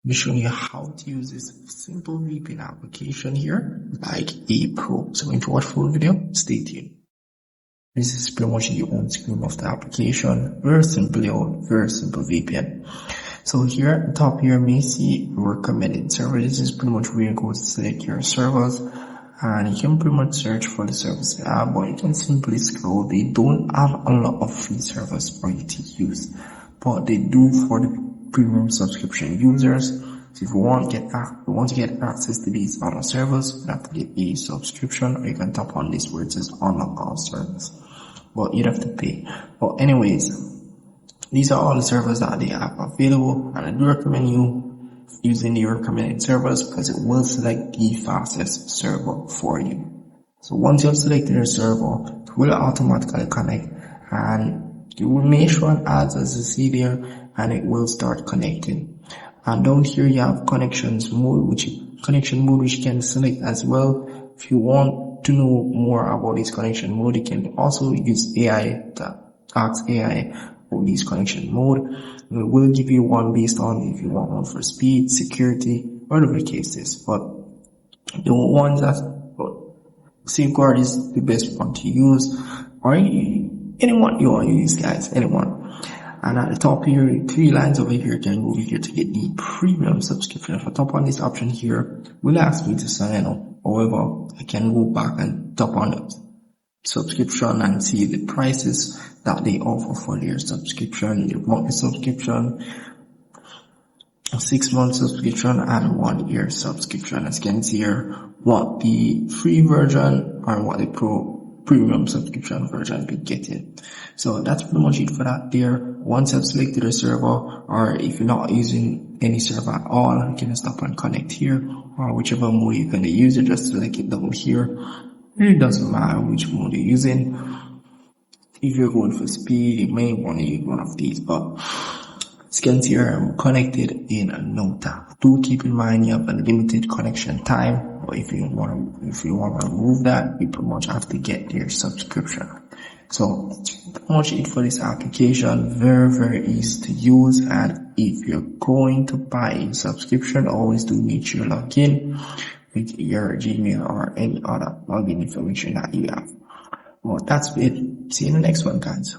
be showing you how to use this simple VPN application here like a pro. So into watch full video, stay tuned. This is pretty much the home screen of the application. Very simple layout, very simple VPN. So here at the top here, you may see recommended server. This is pretty much where you go to select your servers, and you can pretty much search for the service they have, but you can simply scroll. They don't have a lot of free servers for you to use, but they do for the premium subscription users. So if you want to get access to these other servers, you have to get a subscription, or you can tap on this where it says unlock all servers, but you'd have to pay. But anyways, these are all the servers that they have available, and I do recommend you using the recommended servers because it will select the fastest server for you. So once you have selected a server, it will automatically connect, and you will make sure it adds as you see there, and it will start connecting. And down here you have connection mode, which you can select as well. If you want to know more about this connection mode, you can also use AI to ask AI for this connection mode. It will give you one based on if you want one for speed, security, whatever the case is. But the ones that safeguard is the best one to use, or anyone you want to use, guys, anyone. And at the top here, 3 lines over here, you can go over here to get the premium subscription. If I tap on this option here, it will ask me to sign up. However, I can go back and tap on it. Subscription and see the prices that they offer for their subscription, their monthly subscription, 6-month subscription, and 1-year subscription. As you can see here, what the free version or what the premium subscription version be getting. So that's pretty much it for that there. Once I've selected a server, or if you're not using any server at all, you can stop and connect here, or whichever mode you're going to use it, just select it down here. It doesn't matter which mode you're using. If you're going for speed, you may want to use one of these, but as you can see here, I'm connected in no time. Do keep in mind you have a limited connection time, but if you want to remove that, you pretty much have to get your subscription. So that's pretty much it for this application. Very, very easy to use, and if you're going to buy a subscription, always do make sure you log in with your Gmail or any other login information that you have. Well, that's it. See you in the next one, guys.